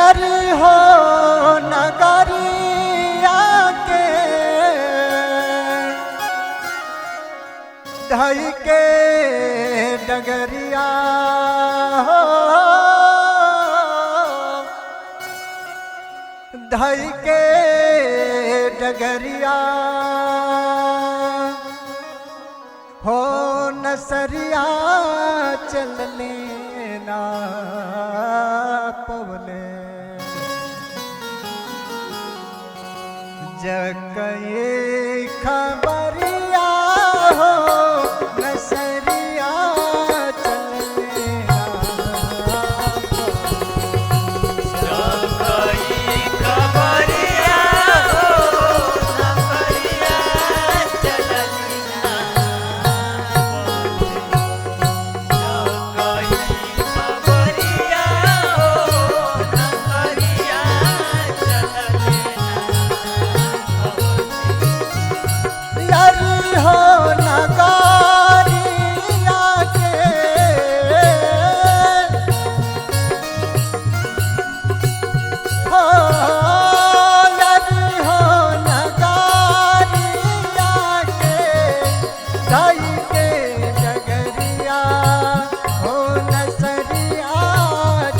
यारी हो नगरिया के ढाई के डगरिया हो ढाई के डगरिया हो नसरिया चल लेना पवने जकई खबरिया हो नसरिया चल लेना जकई खबरिया हो नसरिया चल लेना जकई खबरिया हो नसरिया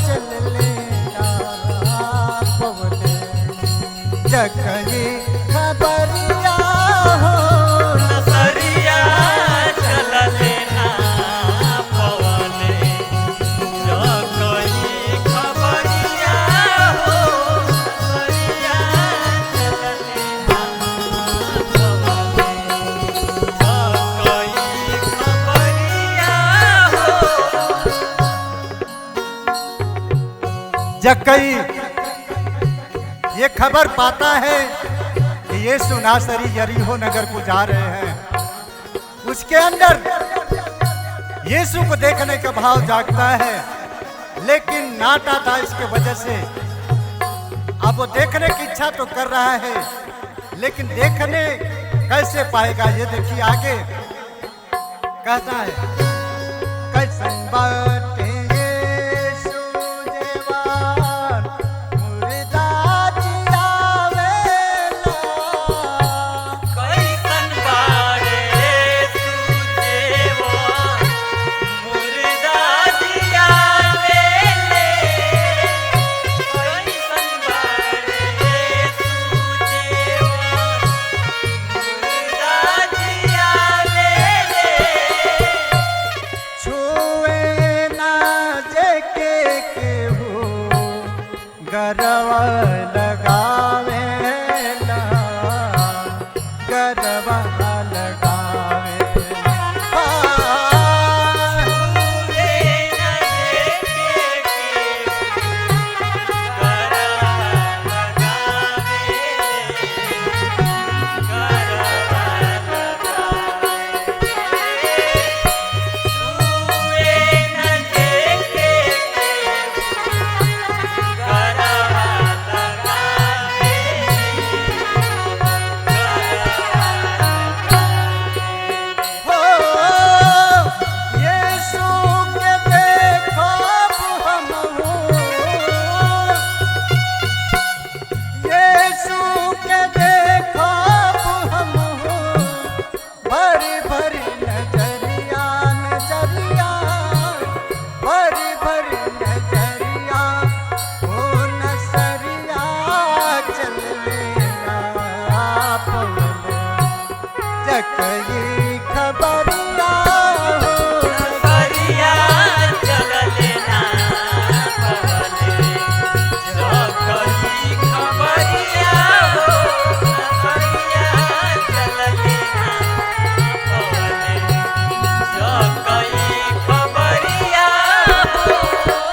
चल लेना पवने जकई खबरिया हो नसरिया चल लेना पवने जकई खबरिया हो जकई ये खबर पाता है कि यीशु नासरी यरीहो नगर को जा रहे हैं। उसके अंदर यीशु को देखने का भाव जागता है, लेकिन नाटा था इसके वजह से। अब वो देखने की इच्छा तो कर रहा है, लेकिन देखने कैसे पाएगा ये देखिए आगे कहता है कैसन बाटे गरवा लगावे गरवा लगावे जकई खबरिया हो नसरिया चल लेना पवने जकई खबरिया हो नसरिया चल लेना पवने जकई खबरिया हो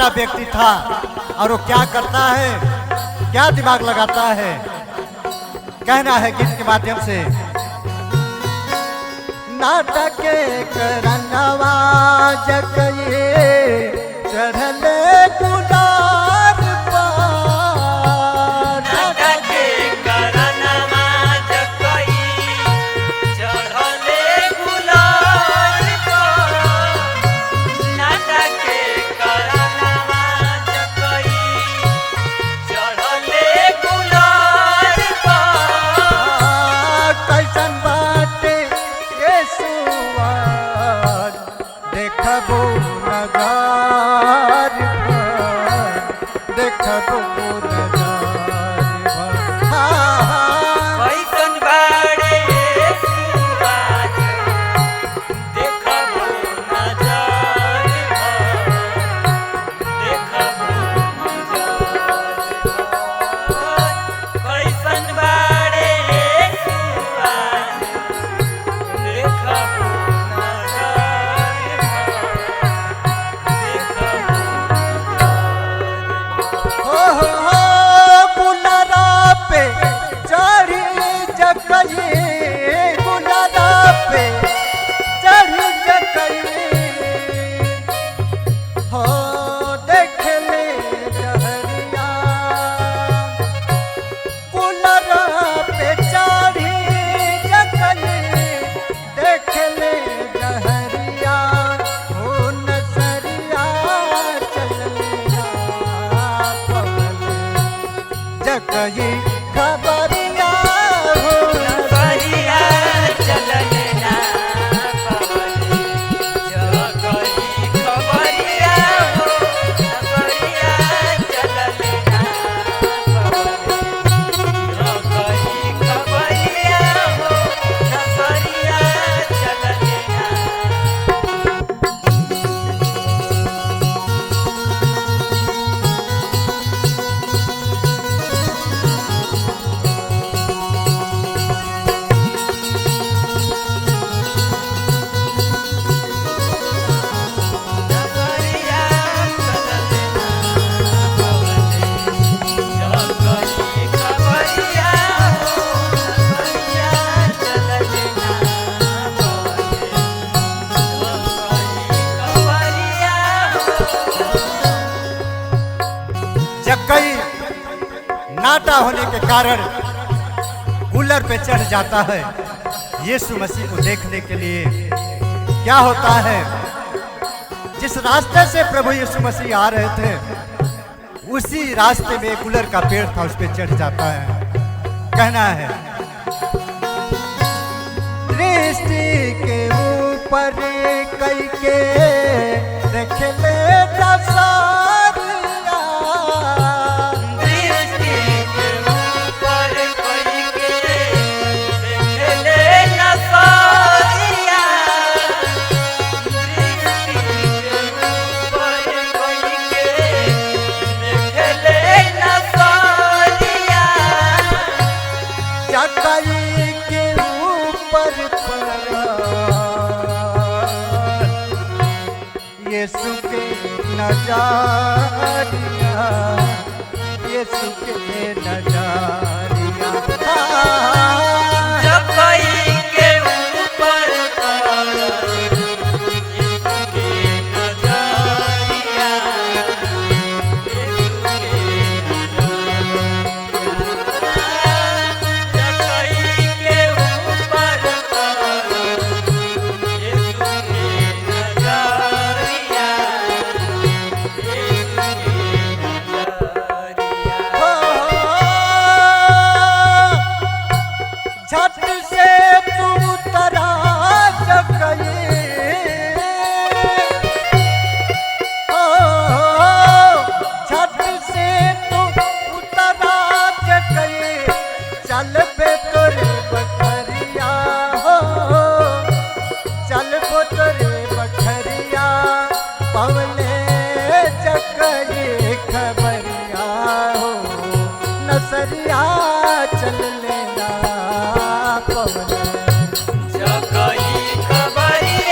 नाटा व्यक्ति था और वो क्या करता है, क्या दिमाग लगाता है, कहना है गीत के माध्यम से। नाटक करनवा जकये चढ़ले गुलार पार, नाटक करनवा जकई चढ़ले गुलार पार, नाटक करनवा जकई चढ़ले गुलार पार। कैसन बाटे येसुआर देखबो नगार भर, देखबो नगार भर। कैसन बाड़े सुआज देखबो नजार भर, देखबो नजार भर। कैसन बाड़े सुआज देखबो नजार भर, देखबो हो गुलारा पे चढ़ी जकई, गुलारा पे चढ़ी जकई, हो देख ले जहरिया, गुलारा पे चढ़ी जकई, देख ले जहरिया, हो नसरिया चलना पवन जकई खबरिया, हो नसरिया चलले ना पवन जकई खबरिया हो, नसरिया चलले ना पवन जकई खबरिया हो, नसरिया चलले ना। नसरिया चलले ना पवन जकई खबरिया हो, नसरिया चलले ना पवन जकई खबरिया हो। जकई नाटा होने के कारण कूलर पे चढ़ जाता है यीशु मसीह को देखने के लिए। क्या होता है, जिस रास्ते से प्रभु यीशु मसीह आ रहे थे उसी रास्ते में एक कूलर का पेड़ था, उस पे चढ़ जाता है। कहना है दृष्टि के ऊपर कई के देख ले नसारिया, दृष्टि के ऊपर कोई के देख ले नसारिया, दृष्टि के ऊपर कोई के देख ले नसारिया। जकई के ऊपर पड़ा यीशु के नजारिया, यीशु के नजारिया। जकई के ऊपर पड़ा यीशु के नजरिया, यीशु के नजरिया। जकई के ऊपर पड़ा यीशु के नजरिया, यीशु के नजरिया। हो, झट से तू उतरा जकई, हो, झट से तू उतरा जकई, चल पे तोरे बखरिया, हो चल पो तोरे बखरिया, पवने जकई खबरिया, हो नसरिया चल लेना पवन जकई खबरिया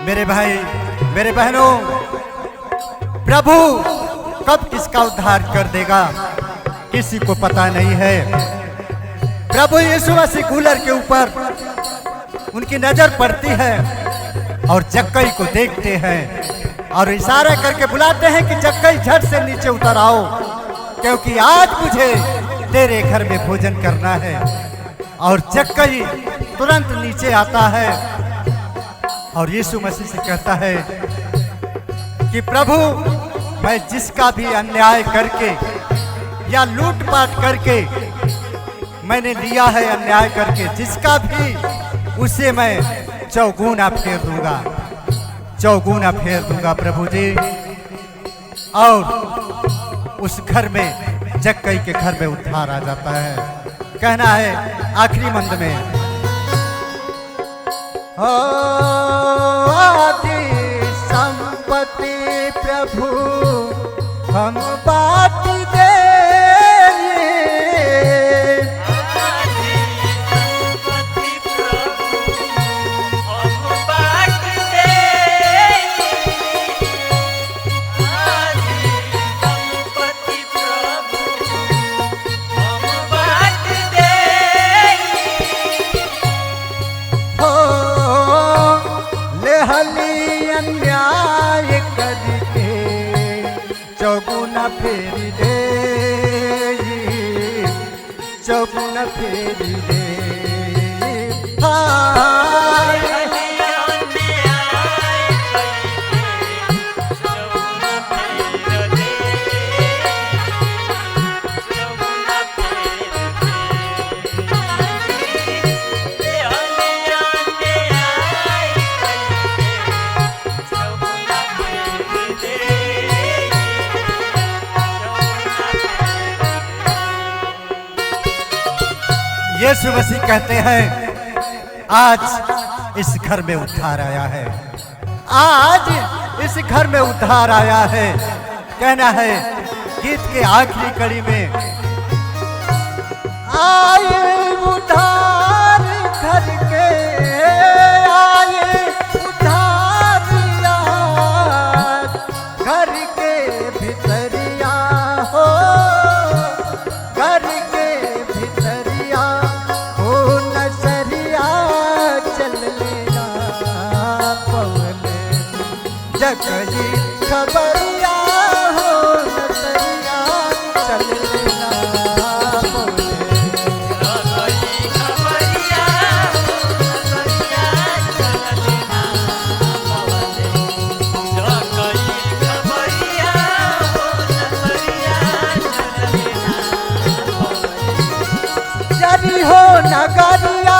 मेरे भाई, मेरे बहनों, प्रभु कब किसका उद्धार कर देगा किसी को पता नहीं है। प्रभु यीशु मसीह कूलर के ऊपर उनकी नजर पड़ती है और जक्कई को देखते हैं और इशारा करके बुलाते हैं कि जक्कई झट से नीचे उतर आओ, क्योंकि आज मुझे तेरे घर में भोजन करना है। और जक्कई तुरंत नीचे आता है और यीशु मसीह से कहता है कि प्रभु, मैं जिसका भी अन्याय करके या लूटपाट करके मैंने लिया है, अन्याय करके जिसका भी, उसे मैं चौगुना फेर दूंगा, चौगुना फेर दूंगा प्रभु जी। और उस घर में, जक्कई के घर में उद्धार आ जाता है। कहना है आखिरी मंद में, आदि संपत्ति प्रभु हम बात दे, अन्याय करके चौगुना फेर दे, चौगुना फेर दे। यीशु मसीह कहते हैं आज इस घर में उद्धार आया है, आज इस घर में उद्धार आया है। कहना है गीत के आखिरी कड़ी में, आए उद्धार घर के, आए उद्धार यार घर के भीतरिया हो, घर के भीतरिया हो, नजरिया चल लेना पवले जगजी खबरिया हो, नजरिया चल लेना पवले। जरी हो नगरिया,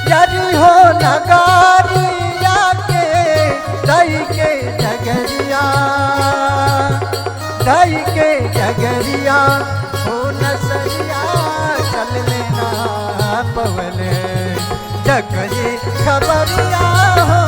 जरी हो नगरिया के दई के जगरिया, दई के जगरिया हो, नसरिया चल लेना पवले जगजी खबरिया हो,